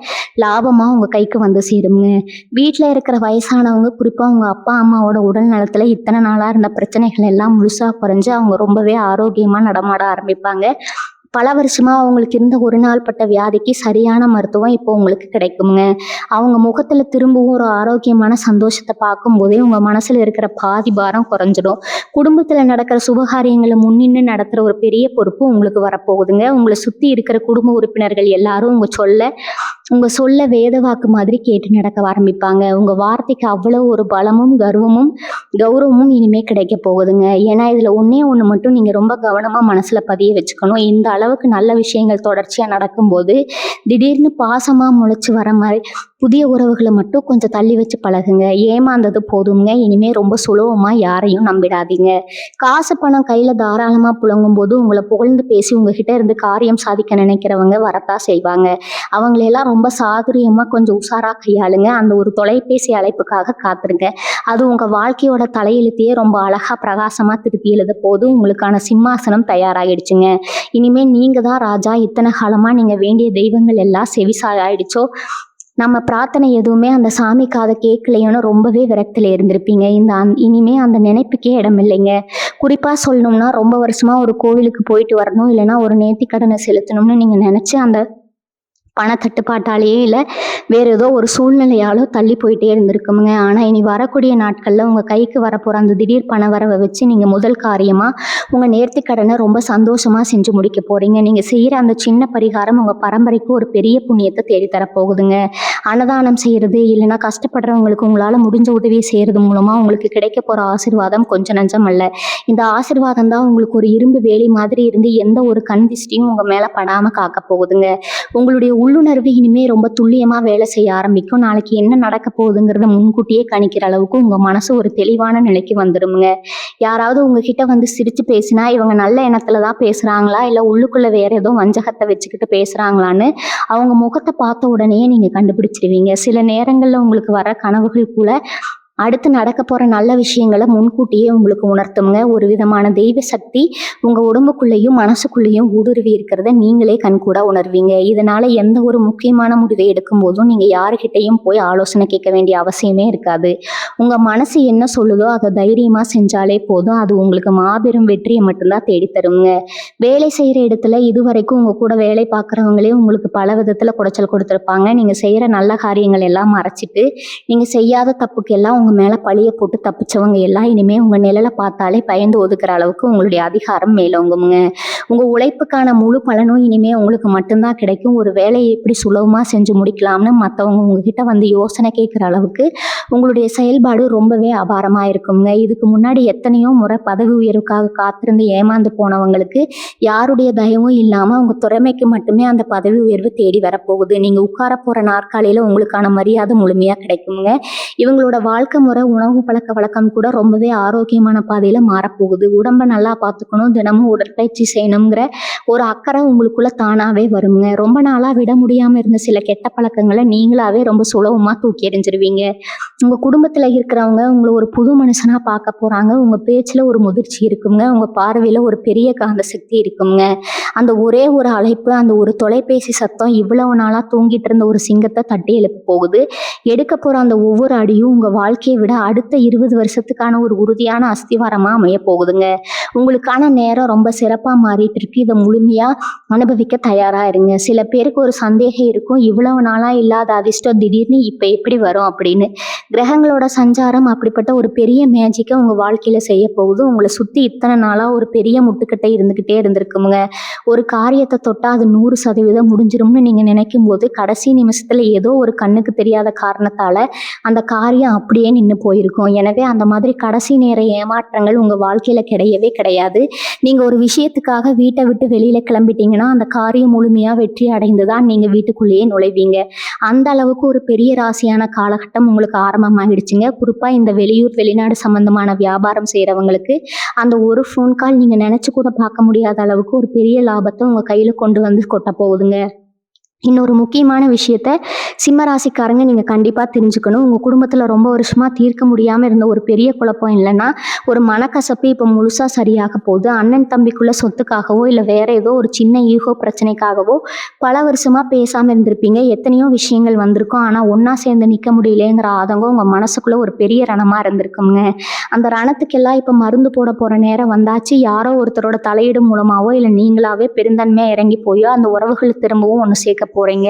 லாபமாக உங்கள் கைக்கு வந்து சேருங்க. வீட்டில் இருக்கிற வயசானவங்க, குறிப்பாக உங்கள் அப்பா அம்மாவோட உடல் நலத்தில் இத்தனை நாளாக இருந்த பிரச்சனைகள் எல்லாம் முழுசாக குறைஞ்சு அவங்க ரொம்பவே ஆரோக்கியமாக நடமாட ஆரம்பிப்பாங்க. பல வருஷமாக அவங்களுக்கு இருந்த ஒரு நாள் பட்ட வியாதிக்கு சரியான மருத்துவம் இப்போ உங்களுக்கு கிடைக்குங்க. அவங்க முகத்தில் திரும்பவும் ஒரு ஆரோக்கியமான சந்தோஷத்தை பார்க்கும்போதே உங்கள் மனசில் இருக்கிற பாதி பாரம் குறைஞ்சிடும். குடும்பத்தில் நடக்கிற சுபகாரியங்களை முன்னின்று நடத்துகிற ஒரு பெரிய பொறுப்பு உங்களுக்கு வரப்போகுதுங்க. உங்களை சுற்றி இருக்கிற குடும்ப உறுப்பினர்கள் எல்லாரும் உங்கள் சொல்ல வேத வாக்கு மாதிரி கேட்டு நடக்க ஆரம்பிப்பாங்க. உங்கள் வார்த்தைக்கு அவ்வளோ ஒரு பலமும் கௌரவமும் இனிமேல் கிடைக்க போகுதுங்க. ஏன்னா இதில் ஒன்று மட்டும் நீங்கள் ரொம்ப கவனமாக மனசில் பதிய வச்சுக்கணும். இந்த அளவுக்கு நல்ல விஷயங்கள் தொடர்ச்சியாக நடக்கும்போது திடீர்னு பாசமாக முளைச்சி வர மாதிரி புதிய உறவுகளை மட்டும் கொஞ்சம் தள்ளி வச்சு பழகுங்க. ஏமாந்தது போதுங்க. இனிமேல் ரொம்ப சுலபமாக யாரையும் நம்பிடாதீங்க. காசு பணம் கையில் தாராளமாக புழங்கும் போது உங்களை புகழ்ந்து பேசி உங்ககிட்ட இருந்து காரியம் சாதிக்க நினைக்கிறவங்க வரத்தான் செய்வாங்க. அவங்களெல்லாம் ரொம்ப சாதுரியமாக கொஞ்சம் உஷாராக கையாளுங்க. அந்த ஒரு தொலைபேசி அழைப்புக்காக காத்துருங்க. அது உங்கள் வாழ்க்கையோட தலையெழுத்தையே ரொம்ப அழகாக பிரகாசமாக திருப்பி எழுத போது உங்களுக்கான சிம்மாசனம் தயாராகிடுச்சுங்க. இனிமேல் நீங்கள் தான் ராஜா. இத்தனை காலமாக நீங்கள் வேண்டிய தெய்வங்கள் எல்லாம் செவிசாயிடுச்சோ, நம்ம பிரார்த்தனை எதுவுமே அந்த சாமி காதை கேட்கலையோன்னு ரொம்பவே விரக்தியில் இருந்திருப்பீங்க. இனிமே அந்த நினைப்புக்கே இடம் இல்லைங்க. குறிப்பாக சொல்லணும்னா ரொம்ப வருஷமாக ஒரு கோவிலுக்கு போயிட்டு வரணும், இல்லைன்னா ஒரு நேர்த்திக்கடனை செலுத்தணும்னு நீங்கள் நினச்சி அந்த பணத்தட்டுப்பாட்டாலேயே இல்லை வேறு ஏதோ ஒரு சூழ்நிலையாலோ தள்ளி போயிட்டே இருந்திருக்குங்க. ஆனால் இனி வரக்கூடிய நாட்களில் உங்கள் கைக்கு வரப்போகிற அந்த திடீர் பண வரவை வச்சு நீங்கள் முதல் காரியமாக உங்கள் நேர்த்திக்கடனை ரொம்ப சந்தோஷமாக செஞ்சு முடிக்க போகிறீங்க. நீங்கள் செய்கிற அந்த சின்ன பரிகாரம் உங்கள் பரம்பரைக்கு ஒரு பெரிய புண்ணியத்தை தேடித்தரப்போகுதுங்க. அன்னதானம் செய்கிறது, இல்லைன்னா கஷ்டப்படுறவங்களுக்கு உங்களால் முடிஞ்ச உதவியை செய்கிறது மூலமாக உங்களுக்கு கிடைக்க போகிற ஆசீர்வாதம் கொஞ்சம் நஞ்சம் அல்ல. இந்த ஆசீர்வாதம் தான் உங்களுக்கு ஒரு இரும்பு வேலி மாதிரி இருந்து எந்த ஒரு கண் திஷ்டியும் உங்கள் மேலே படாமல் காக்க போகுதுங்க. உங்களுடைய உள்ளுணர்வு இனிமே ரொம்ப துல்லியமாக வேலை செய்ய ஆரம்பிக்கும். நாளைக்கு என்ன நடக்க போகுதுங்கிறத முன்கூட்டியே கணிக்கிற அளவுக்கு உங்கள் மனசு ஒரு தெளிவான நிலைக்கு வந்துடுங்க. யாராவது உங்ககிட்ட வந்து சிரித்து பேசினா இவங்க நல்ல எண்ணத்துல தான் பேசுகிறாங்களா, இல்லை உள்ளுக்குள்ளே வேற ஏதோ வஞ்சகத்தை வச்சுக்கிட்டு பேசுகிறாங்களான்னு அவங்க முகத்தை பார்த்த உடனே நீங்கள் கண்டுபிடிச்சிடுவீங்க. சில நேரங்களில் உங்களுக்கு வர கனவுகள் கூட அடுத்து நடக்க போகிற நல்ல விஷயங்களை முன்கூட்டியே உங்களுக்கு உணர்த்துங்க. ஒரு விதமான தெய்வ சக்தி உங்கள் உடம்புக்குள்ளேயும் மனசுக்குள்ளேயும் ஊடுருவி இருக்கிறத நீங்களே கண்கூட உணர்வீங்க. இதனால் எந்த ஒரு முக்கியமான முடிவை எடுக்கும் போதும் நீங்கள் யாருக்கிட்டையும் போய் ஆலோசனை கேட்க வேண்டிய அவசியமே இருக்காது. உங்கள் மனசு என்ன சொல்லுதோ அதை தைரியமாக செஞ்சாலே போதும். அது உங்களுக்கு மாபெரும் வெற்றியை மட்டும்தான் தேடித்தருங்க. வேலை செய்கிற இடத்துல இதுவரைக்கும் உங்கள் கூட வேலை பார்க்குறவங்களே உங்களுக்கு பல விதத்தில் குடைச்சல் கொடுத்துருப்பாங்க. நீங்கள் செய்கிற நல்ல காரியங்கள் எல்லாம் மறைச்சிட்டு நீங்கள் செய்யாத தப்புக்கு எல்லாம் உங்கள் மேலே பழியை போட்டு தப்பிச்சவங்க எல்லாம் இனிமேல் உங்கள் நிழலை பார்த்தாலே பயந்து ஒதுக்குற அளவுக்கு உங்களுடைய அதிகாரம் மேலோங்குங்க. உங்கள் உழைப்புக்கான முழு பலனும் இனிமேல் உங்களுக்கு மட்டும்தான் கிடைக்கும். ஒரு வேலையை எப்படி சுலபமாக செஞ்சு முடிக்கலாம்னு மற்றவங்க உங்ககிட்ட வந்து யோசனை கேட்குற அளவுக்கு உங்களுடைய செயல்பாடு ரொம்பவே அபாரமாக இருக்குங்க. இதுக்கு முன்னாடி எத்தனையோ முறை பதவி உயர்வுக்காக காத்திருந்து ஏமாந்து போனவங்களுக்கு யாருடைய தயவும் இல்லாமல் உங்கள் திறமைக்கு மட்டுமே அந்த பதவி உயர்வு தேடி வரப்போகுது. நீங்கள் உட்கார போகிற நாற்காலியில் உங்களுக்கான மரியாதை முழுமையாக கிடைக்குங்க. இவங்களோட வாழ்க்கை முறை, உணவு பழக்க வழக்கம் கூட ரொம்பவே ஆரோக்கியமான பாதையில் மாறப்போகுது. உடம்பை நல்லா பார்த்துக்கணும், தினமும் உடற்பயிற்சி செய்யணும் செய்யணுங்கிற ஒரு அக்கறை உங்களுக்குள்ள தானாவே வருங்க. ரொம்ப நாளா விட முடியாம இருந்த சில கெட்ட பழக்கங்களை நீங்களாவே ரொம்ப சுலபமா தூக்கி எறிஞ்சிருவீங்க. உங்க குடும்பத்துல இருக்கிறவங்க உங்களை ஒரு புது மனுஷனா பார்க்க போறாங்க. உங்க பேச்சுல ஒரு முதிர்ச்சி இருக்குங்க. உங்க பார்வையில ஒரு பெரிய காந்த சக்தி இருக்குங்க. அந்த ஒரே ஒரு அழைப்பு, அந்த ஒரு தொலைபேசி சத்தம் இவ்வளவு நாளா தூங்கிட்டு இருந்த ஒரு சிங்கத்தை தட்டி எழுப்ப போகுது. எடுக்க போற அந்த ஒவ்வொரு அடியும் உங்க வாழ்க்கையை விட அடுத்த 20 வருஷத்துக்கான ஒரு உறுதியான அஸ்திவாரமா அமைய போகுதுங்க. உங்களுக்கான நேரம் ரொம்ப சிறப்பா மாறிட்டு இருக்கு. இதை முழுமையா அனுபவிக்க தயாரா இருங்க. சில பேருக்கு ஒரு சந்தேகம் இருக்கும், இவ்வளவு நாளா இல்லாத அதிர்ஷ்டம் திடீர்னு இப்ப எப்படி வரும் அப்படின்னு. கிரகங்களோட சஞ்சாரம் அப்படிப்பட்ட ஒரு பெரிய மேஜிக்கை உங்க வாழ்க்கையில செய்ய போகுது. உங்களை சுத்தி இத்தனை நாளா ஒரு பெரிய முட்டுக்கட்டை இருந்துகிட்டே இருந்திருக்குங்க. ஒரு காரியத்தை தொட்டா அது 100% முடிஞ்சிரும்னு நீங்க நினைக்கும் போது கடைசி நிமிஷத்துல ஏதோ ஒரு கண்ணுக்கு தெரியாத காரணத்தால அந்த காரியம் அப்படியே நின்று போயிருக்கும். எனவே அந்த மாதிரி கடைசி நேர ஏமாற்றங்கள் உங்க வாழ்க்கையில கிடையவே கிடையாது. நீங்க ஒரு விஷயத்துக்காக வீட்டை விட்டு வெளியில கிளம்பிட்டீங்கன்னா அந்த காரியம் முழுமையா வெற்றி அடைந்துதான் நீங்க வீட்டுக்குள்ளேயே நுழைவீங்க. அந்த அளவுக்கு ஒரு பெரிய ராசியான காலகட்டம் உங்களுக்கு ஆரம்பமாகிடுச்சுங்க. குறிப்பா இந்த வெளியூர் வெளிநாடு சம்பந்தமான வியாபாரம் செய்யறவங்களுக்கு அந்த ஒரு ஃபோன் கால் நீங்க நினைச்சு கூட பார்க்க முடியாத அளவுக்கு ஒரு பெரிய லாபத்தை உங்க கையில கொண்டு வந்து கொட்ட போகுதுங்க. இன்னொரு முக்கியமான விஷயத்த சிம்ம ராசிக்காரங்க நீங்க கண்டிப்பா தெரிஞ்சுக்கணும். உங்க குடும்பத்துல ரொம்ப வருஷமா தீர்க்க முடியாம இருந்த ஒரு பெரிய குழப்பம் இல்லைன்னா ஒரு மனக்கசப்பு இப்ப முழுசா சரியாக போகுது. அண்ணன் தம்பிக்குள்ள சொத்துக்காகவோ இல்ல வேற ஏதோ ஒரு சின்ன ஈகோ பிரச்சனைக்காகவோ பல வருஷமா பேசாம இருந்திருப்பீங்க. எத்தனையோ விஷயங்கள் வந்திருக்கும். ஆனா ஒன்னா சேர்ந்து நிக்க முடியலங்கிற ஆதங்கம் உங்க மனசுக்குள்ள ஒரு பெரிய ரணமா இருந்திருக்குங்க. அந்த ரணத்துக்கெல்லாம் இப்ப மருந்து போட போற நேரம் வந்தாச்சு. யாரோ ஒருத்தரோட தலையீடு மூலமாவோ இல்ல நீங்களாவே பெருந்தன்மையா இறங்கி போயோ அந்த உறவுகள் திரும்பவும் ஒண்ணு சேர்க்க போறீங்க.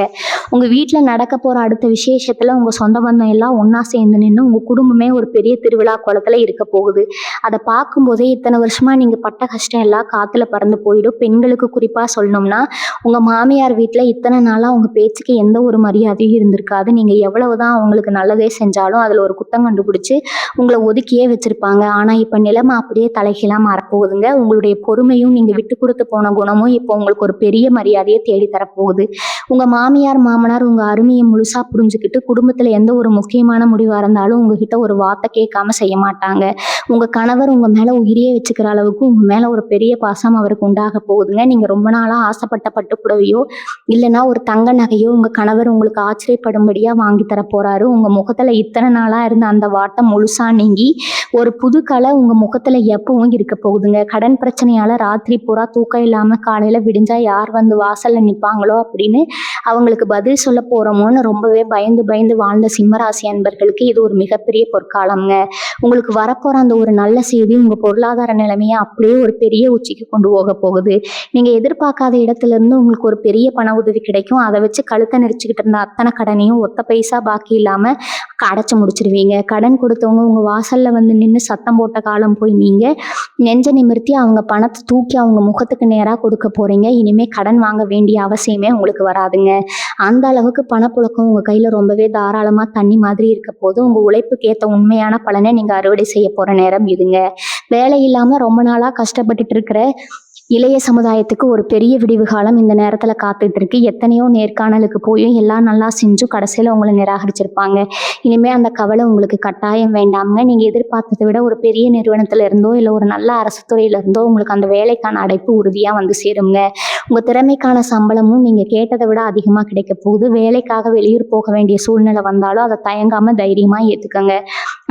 உங்க வீட்டுல நடக்க போற அடுத்த விசேஷத்துல உங்க சொந்த பந்தம் எல்லாம் ஒன்னா சேர்ந்து நின்று உங்க குடும்பமே ஒரு பெரிய திருவிழா கோலத்துல இருக்க போகுது. அதை பார்க்கும் போதே இத்தனை வருஷமா நீங்க பட்ட கஷ்டம் எல்லாம் காத்துல பறந்து போயிடும். பெண்களுக்கு குறிப்பா சொல்லணும்னா உங்க மாமியார் வீட்டுல இத்தனை நாளா உங்க பேச்சுக்கு எந்த ஒரு மரியாதையும் இருந்திருக்காது. நீங்க எவ்வளவுதான் அவங்களுக்கு நல்லதே செஞ்சாலும் அதுல ஒரு குத்தம் கண்டுபிடிச்சு உங்களை ஒதுக்கியே வச்சிருப்பாங்க. ஆனா இப்ப நிலைமை அப்படியே தலைகீழா மாறப்போகுதுங்க. உங்களுடைய பொறுமையும் நீங்க விட்டு கொடுத்து போன குணமும் இப்போ உங்களுக்கு ஒரு பெரிய மரியாதையை தேடி தரப்போகுது. உங்க மாமியார் மாமனார் உங்க அருமையை முழுசா புரிஞ்சுக்கிட்டு குடும்பத்துல எந்த ஒரு முக்கியமான முடிவா இருந்தாலும் உங்ககிட்ட ஒரு வார்த்தை கேட்காம செய்ய மாட்டாங்க. உங்க கணவர் உங்க மேல உயிரியே வச்சுக்கிற அளவுக்கு உங்க மேல ஒரு பெரிய பாசம் அவருக்கு உண்டாக போகுதுங்க. நீங்க ரொம்ப நாளா ஆசைப்பட்ட பட்டு புடவையோ இல்லைன்னா ஒரு தங்க நகையோ உங்க கணவர் உங்களுக்கு ஆச்சரியப்படும்படியா வாங்கி தர போறாரு. உங்க முகத்துல இத்தனை நாளா இருந்த அந்த வாட்டம் முழுசா நீங்கி ஒரு புது கலை உங்க முகத்துல எப்பவும் இருக்க போகுதுங்க. கடன் பிரச்சனையால ராத்திரி பூரா தூக்கம் இல்லாம காலையில விடிஞ்சா யார் வந்து வாசல்ல நிப்பாங்களோ அப்படின்னு அவங்களுக்கு பதில் சொல்ல போறோமோன்னு ரொம்பவே பயந்து பயந்து வாழ்ந்த சிம்மராசி அன்பர்களுக்கு இது ஒரு மிகப்பெரிய பொற்காலம்ங்க. உங்களுக்கு வரப்போற அந்த ஒரு நல்ல செய்தி உங்க பொருளாதார நிலைமையை அப்படியே ஒரு பெரிய உச்சிக்கு கொண்டு போக போகுது. நீங்க எதிர்பார்க்காத இடத்துல இருந்து உங்களுக்கு ஒரு பெரிய பண உதவி கிடைக்கும். அதை வச்சு கழுத்தை நெரிச்சுக்கிட்டு இருந்த அத்தனை கடனையும் ஒத்த பைசா பாக்கி இல்லாம அடைச்சு முடிச்சிருவீங்க. கடன் கொடுத்தவங்க உங்க வாசல்ல வந்து நின்று சத்தம் போட்ட காலம் போய் நீங்க நெஞ்ச நிமிர்த்தி அவங்க பணத்தை தூக்கி அவங்க முகத்துக்கு நேரா கொடுக்க போறீங்க. இனிமே கடன் வாங்க வேண்டிய அவசியமே உங்களுக்கு வராதுங்க. அந்த அளவுக்கு பணப்புழக்கம் உங்க கையில ரொம்பவே தாராளமா தண்ணி மாதிரி இருக்க போது உங்க உழைப்புக்கு ஏத்த உண்மையான பலனை நீங்க அறுவடை செய்ய போற நேரம் இதுங்க. வேலை இல்லாம ரொம்ப நாளா கஷ்டப்பட்டுட்டு இருக்கிற இளைய சமுதாயத்துக்கு ஒரு பெரிய விடிவு காலம் இந்த நேரத்துல காத்துட்டு இருக்கு. எத்தனையோ நேர்காணலுக்கு போயும் எல்லாம் நல்லா செஞ்சும் கடைசியில உங்களை நிராகரிச்சிருப்பாங்க. இனிமே அந்த கவலை உங்களுக்கு கட்டாயம் வேண்டாமுங்க. நீங்க எதிர்பார்த்ததை விட ஒரு பெரிய நிறுவனத்துல இருந்தோ இல்ல ஒரு நல்ல அரசு துறையில இருந்தோ உங்களுக்கு அந்த வேலைக்கான அழைப்பு உறுதியா வந்து சேருங்க. உங்க திறமைக்கான சம்பளமும் நீங்க கேட்டதை விட அதிகமா கிடைக்க போகுது. வேலைக்காக வெளியூர் போக வேண்டிய சூழ்நிலை வந்தாலும் அதை தயங்காம தைரியமா ஏத்துக்கங்க.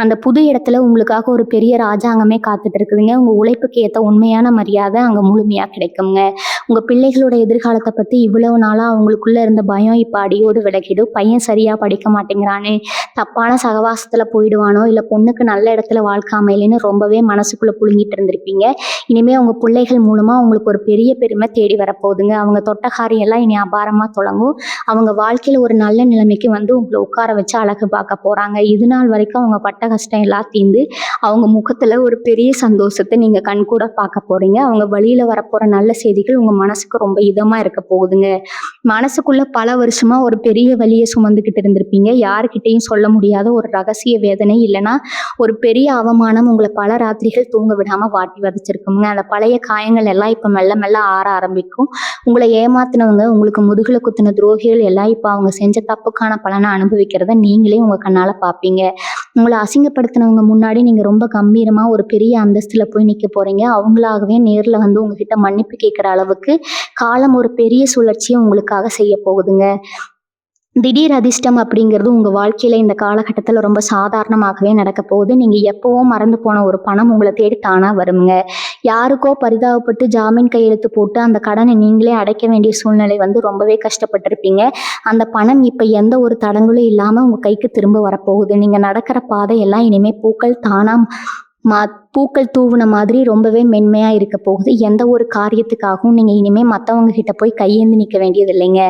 அந்த புது இடத்துல உங்களுக்காக ஒரு பெரிய ராஜாங்கமே காத்துட்டு இருக்குதுங்க. உங்க உழைப்புக்கு ஏத்த உண்மையான மரியாதை அங்க முழுமையா கிடைக்குங்க. உங்க பிள்ளைகளோட எதிர்காலத்தை பத்தி இவ்வளவு நாளா அவங்களுக்குள்ள இருந்த பயம் இப்ப அடியோடு விலகிடும். பையன் சரியா படிக்க மாட்டேங்கிறானே, தப்பான சகவாசத்துல போயிடுவானோ இல்ல பொண்ணுக்கு நல்ல இடத்துல வாழ்க்கை அமையலன்னு ரொம்பவே மனசுக்குள்ள புழுங்கிட்டு இருந்திருப்பீங்க. இனிமே உங்க பிள்ளைகள் மூலமா உங்களுக்கு ஒரு பெரிய பெருமை தேடி வரப்போகுதுங்க. அவங்க தொட்டகாரியம் எல்லாம் இனி அபாரமா தொடங்கும். அவங்க வாழ்க்கையில ஒரு நல்ல நிலைமைக்கு வந்து உங்களை உட்கார வச்சு அழகு பார்க்க போறாங்க. இது நாள் வரைக்கும் அவங்க பட்ட கஷ்டம் எல்லாம் தீர்ந்து அவங்க முகத்துல ஒரு பெரிய சந்தோஷத்தை நீங்க கண்கூட பார்க்க போறீங்க. அவங்க வழியில வரப்போற நல்ல செய்திகள் உங்க மனசுக்கு ரொம்ப இதமா இருக்க போகுதுங்க. மனசுக்குள்ள பல வருஷமா ஒரு பெரிய வலியை சுமந்துக்கிட்டு இருந்திருப்பீங்க. யாருக்கிட்டையும் சொல்ல முடியாத ஒரு ரகசிய வேதனை இல்லைன்னா ஒரு பெரிய அவமானம் உங்களை பல ராத்திரிகள் தூங்க விடாம வாட்டி வதச்சிருக்குங்க. அந்த பழைய காயங்கள் எல்லாம் இப்ப மெல்ல மெல்ல ஆற ஆரம்பிக்கும். உங்களை ஏமாத்தினவங்க, உங்களுக்கு முதுகுல குத்தின துரோகிகள் எல்லாம் இப்ப அவங்க செஞ்ச தப்புக்கான பலனை அனுபவிக்கிறத நீங்களே உங்க கண்ணால பார்ப்பீங்க. உங்களை அசிங்கப்படுத்தினவங்க முன்னாடி நீங்கள் ரொம்ப கம்பீரமாக ஒரு பெரிய அந்தஸ்தில் போய் நிற்க போகிறீங்க. அவங்களாகவே நேரில் வந்து உங்ககிட்ட மன்னிப்பு கேட்குற அளவுக்கு காலம் ஒரு பெரிய சுழற்சியை உங்களுக்காக செய்ய போகுதுங்க. திடீர் அதிர்ஷ்டம் அப்படிங்கிறது உங்கள் வாழ்க்கையில் இந்த காலகட்டத்தில் ரொம்ப சாதாரணமாகவே நடக்க போகுது. நீங்கள் எப்போவும் மறந்து போன ஒரு பணம் உங்களை தேடி தானாக வருங்க. யாருக்கோ பரிதாபப்பட்டு ஜாமீன் கையெழுத்து போட்டு அந்த கடனை நீங்களே அடைக்க வேண்டிய சூழ்நிலை வந்து ரொம்பவே கஷ்டப்பட்டிருப்பீங்க. அந்த பணம் இப்போ எந்த ஒரு தடங்களும் இல்லாமல் உங்கள் கைக்கு திரும்ப வரப்போகுது. நீங்கள் நடக்கிற பாதையெல்லாம் இனிமேல் பூக்கள் தூவுன மாதிரி ரொம்பவே மென்மையாக இருக்க போகுது. எந்த ஒரு காரியத்துக்காகவும் நீங்கள் இனிமேல் மற்றவங்க கிட்ட போய் கையேந்தி நிற்க வேண்டியது இல்லைங்க.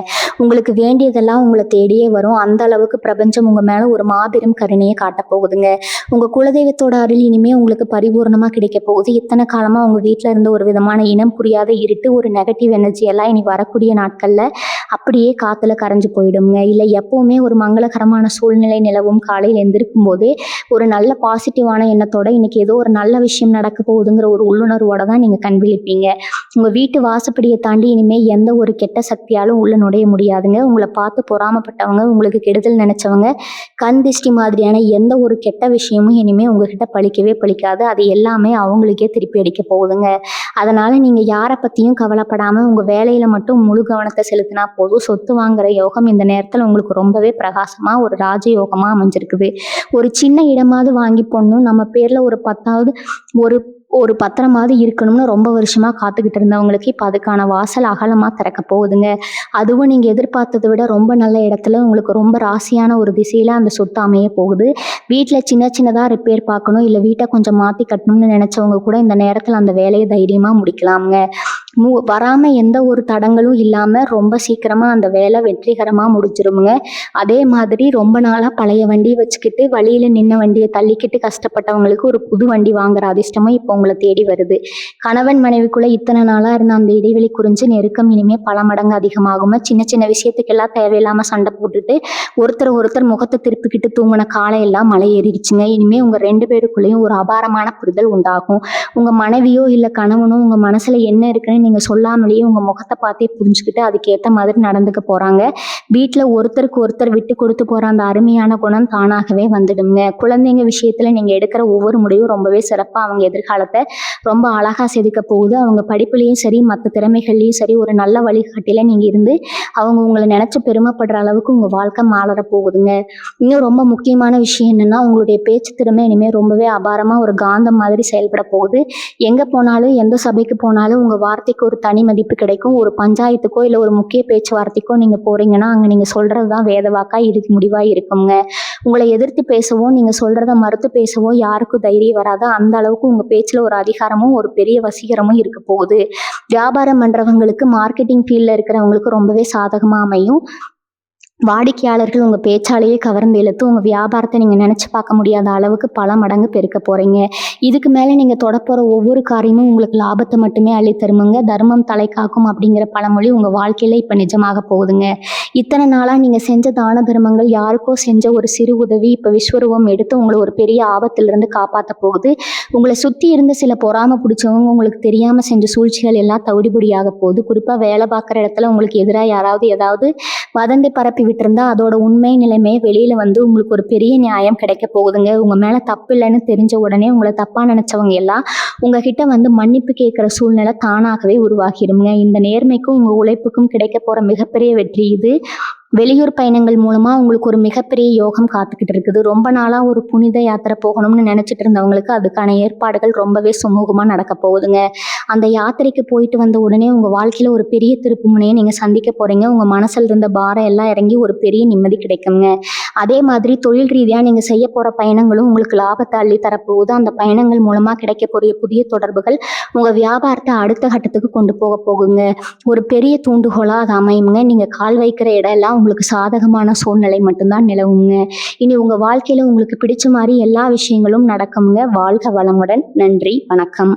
உங்களுக்கு வேண்டியதெல்லாம் உங்களை தேடியே வரும். அந்த அளவுக்கு பிரபஞ்சம் உங்கள் மேலே ஒரு மாபெரும் கருணையை காட்ட போகுதுங்க. உங்கள் குலதெய்வத்தோட அருள் இனிமேல் உங்களுக்கு பரிபூர்ணமாக கிடைக்க போகுது. இத்தனை காலமாக உங்கள் வீட்டில் இருந்த ஒரு விதமான இனம் புரியாத இருட்டு, ஒரு நெகட்டிவ் எனர்ஜி எல்லாம் இனி வரக்கூடிய நாட்களில் அப்படியே காற்றுல கரைஞ்சு போயிடுங்க. இல்லை எப்போவுமே ஒரு மங்களகரமான சூழ்நிலை நிலவும் காலையில் எந்திருக்கும் போதே ஒரு நல்ல பாசிட்டிவான எண்ணத்தோட இன்னைக்கு ஏதோ ஒரு நல்ல விஷயம் நடக்க போகுதுங்கிற ஒரு உள்ளுணர்வோட தான் நீங்கள் கண் விழிப்பீங்க. உங்கள் வீட்டு வாசப்படியை தாண்டி இனிமேல் எந்த ஒரு கெட்ட சக்தியாலும் உள்ள நுழைய முடியாதுங்க. உங்களை பார்த்து பொறாமப்பட்டவங்க, உங்களுக்கு கெடுதல் நினைச்சவங்க, கண் திஷ்டி மாதிரியான எந்த ஒரு கெட்ட விஷயமும் இனிமேல் உங்ககிட்ட பழிக்கவே பழிக்காது. அது எல்லாமே அவங்களுக்கே திருப்பி அடிக்க போகுதுங்க. அதனால நீங்கள் யாரை பற்றியும் கவலைப்படாமல் உங்கள் வேலையில் மட்டும் முழு கவனத்தை செலுத்தினா போதும். சொத்து வாங்குற யோகம் இந்த நேரத்தில் உங்களுக்கு ரொம்பவே பிரகாசமாக ஒரு ராஜயோகமாக அமைஞ்சிருக்குது. ஒரு சின்ன இடமாவது வாங்கி போடணும், நம்ம பேரில் ஒரு 10வது ஒரு பத்திரமாவது இருக்கணும்னு ரொம்ப வருஷமாக காத்துக்கிட்டு இருந்தவங்களுக்கு இப்போ அதுக்கான வாசல் அகலமாக திறக்க போகுதுங்க. அதுவும் நீங்கள் எதிர்பார்த்ததை விட ரொம்ப நல்ல இடத்துல உங்களுக்கு ரொம்ப ராசியான ஒரு திசையில் அந்த சொத்து அமைய போகுது. வீட்டில் சின்னதாக ரிப்பேர் பார்க்கணும், இல்லை வீட்டை கொஞ்சம் மாற்றி கட்டணும்னு நினச்சவங்க கூட இந்த நேரத்தில் அந்த வேலையை தைரியமாக முடிக்கலாமுங்க. வராமல் எந்த ஒரு தடங்களும் இல்லாமல் ரொம்ப சீக்கிரமாக அந்த வேலை வெற்றிகரமாக முடிஞ்சிருமுங்க. அதே மாதிரி ரொம்ப நாளாக பழைய வண்டியை வச்சுக்கிட்டு வழியில் நின்ன வண்டியை தள்ளிக்கிட்டு கஷ்டப்பட்டவங்களுக்கு ஒரு புது வண்டி வாங்குற அதிர்ஷ்டமும் இப்போ உங்களை தேடி வருது. கணவன் மனைவிக்குள்ளே இத்தனை நாளாக இருந்த அந்த இடைவெளி குறிஞ்சு நெருக்கம் இனிமேல் பல மடங்கு அதிகமாகுங்க. சின்ன விஷயத்துக்கெல்லாம் தேவையில்லாமல் சண்டை போட்டுட்டு ஒருத்தர் முகத்தை திருப்பிக்கிட்டு தூங்கின காலையெல்லாம் மலை ஏறிடுச்சுங்க. இனிமேல் உங்கள் 2 பேருக்குள்ளேயும் ஒரு அபாரமான புரிதல் உண்டாகும். உங்கள் மனைவியோ இல்லை கணவனோ உங்கள் மனசில் என்ன இருக்குன்னு நீங்கள் சொல்லாமலேயே உங்கள் முகத்தை பார்த்தே புரிஞ்சுக்கிட்டு அதுக்கேற்ற மாதிரி நடந்துக்க போகிறாங்க. வீட்டில் ஒருத்தருக்கு ஒருத்தர் விட்டு கொடுத்து போகிற அந்த அருமையான குணம் தானாகவே வந்துடுங்க. குழந்தைங்க விஷயத்தில் நீங்கள் எடுக்கிற ஒவ்வொரு முடிவும் ரொம்பவே சிறப்பாக அவங்க எதிர்காலத்தை ரொம்ப அழகாக செதுக்க போகுது. அவங்க படிப்புலேயும் சரி, மற்ற திறமைகள்லையும் சரி, ஒரு நல்ல வழிகாட்டில நீங்கள் இருந்து அவங்க உங்களை நினச்சி பெருமைப்படுற அளவுக்கு உங்கள் வாழ்க்கை மாளர போகுதுங்க. இன்னும் ரொம்ப முக்கியமான விஷயம் என்னென்னா, உங்களுடைய பேச்சு திறமை இனிமேல் ரொம்பவே அபாரமாக ஒரு காந்தம் மாதிரி செயல்பட போகுது. எங்கே போனாலும் எந்த சபைக்கு போனாலும் உங்கள் வார்த்தைக்கு ஒரு தனி மதிப்பு கிடைக்கும். ஒரு பஞ்சாயத்துக்கோ இல்லை ஒரு முக்கிய பேச்சுவார்த்தைக்கோ நீங்கள் போகிறீங்கன்னா அங்கே நீங்கள் சொல்கிறது தான் வேதவாக்காக இறுதி முடிவாக இருக்குங்க. உங்களை எதிர்த்து பேசவோ நீங்கள் சொல்கிறத மறுத்து பேசவோ யாருக்கும் தைரியம் வராது. அந்த அளவுக்கு உங்கள் பேச்சில் ஒரு அதிகாரமும் ஒரு பெரிய வசீகரமும் இருக்க போகுது. வியாபாரம் பண்ணுறவங்களுக்கு, மார்க்கெட்டிங் ஃபீல்டில் இருக்கிறவங்களுக்கு ரொம்பவே சாதகமாக அமையும். வாடிக்கையாளர்கள் உங்கள் பேச்சாலேயே கவர்ந்து இழுத்து உங்கள் வியாபாரத்தை நீங்கள் நினச்சி பார்க்க முடியாத அளவுக்கு பல மடங்கு பெருக்க போகிறீங்க. இதுக்கு மேலே நீங்கள் தொடப்போகிற ஒவ்வொரு காரியமும் உங்களுக்கு லாபத்தை மட்டுமே அள்ளித்தருமுங்க. தர்மம் தலை காக்கும் அப்படிங்கிற பழமொழி உங்கள் வாழ்க்கையில் இப்போ நிஜமாக போகுதுங்க. இத்தனை நாளாக நீங்கள் செஞ்ச தான தர்மங்கள், யாருக்கோ செஞ்ச ஒரு சிறு உதவி இப்போ விஸ்வரூபம் எடுத்து உங்களை ஒரு பெரிய ஆபத்திலிருந்து காப்பாற்ற போகுது. உங்களை சுற்றி இருந்த சில பொறாமை பிடிச்சவங்க உங்களுக்கு தெரியாமல் செஞ்ச சூழ்ச்சிகள் எல்லாம் தவிடுபடியாக போகுது. குறிப்பாக வேலை பார்க்குற இடத்துல உங்களுக்கு எதிராக யாராவது ஏதாவது வதந்தி பரப்பி விட்டுருந்தா அதோட உண்மை நிலைமையை வெளியில் வந்து உங்களுக்கு ஒரு பெரிய நியாயம் கிடைக்க போகுதுங்க. உங்கள் மேலே தப்பு இல்லைன்னு தெரிஞ்ச உடனே உங்களை தப்பாக நினச்சவங்க எல்லாம் உங்ககிட்ட வந்து மன்னிப்பு கேட்குற சூழ்நிலை தானாகவே உருவாகிடுங்க. இந்த நேர்மைக்கும் உங்கள் உழைப்புக்கும் கிடைக்க போகிற மிகப்பெரிய வெற்றி இது. வெளியூர் பயணங்கள் மூலமாக உங்களுக்கு ஒரு மிகப்பெரிய யோகம் காத்துக்கிட்டு இருக்குது. ரொம்ப நாளாக ஒரு புனித யாத்திரை போகணும்னு நினச்சிட்டு இருந்தவங்களுக்கு அதுக்கான ஏற்பாடுகள் ரொம்பவே சுமூகமாக நடக்க போகுதுங்க. அந்த யாத்திரைக்கு போயிட்டு வந்த உடனே உங்கள் வாழ்க்கையில் ஒரு பெரிய திருப்பு முனையை நீங்கள் சந்திக்க போகிறீங்க. உங்கள் மனசில் இருந்த பாரம் எல்லாம் இறங்கி ஒரு பெரிய நிம்மதி கிடைக்குங்க. அதே மாதிரி தொழில் ரீதியாக நீங்கள் செய்ய போகிற பயணங்களும் உங்களுக்கு லாபத்தை அள்ளி தரப்போகுது. அந்த பயணங்கள் மூலமாக கிடைக்கக்கூடிய புதிய தொடர்புகள் உங்கள் வியாபாரத்தை அடுத்த கட்டத்துக்கு கொண்டு போக போகுங்க. ஒரு பெரிய தூண்டுகோலாக அது அமையுங்க. நீங்கள் கால் வைக்கிற இடம் எல்லாம் உங்களுக்கு சாதகமான சூழ்நிலை மட்டும்தான் நிலவுங்க. இனி உங்கள் வாழ்க்கையில் உங்களுக்கு பிடிச்ச மாதிரி எல்லா விஷயங்களும் நடக்குங்க. வாழ்க வளமுடன். நன்றி, வணக்கம்.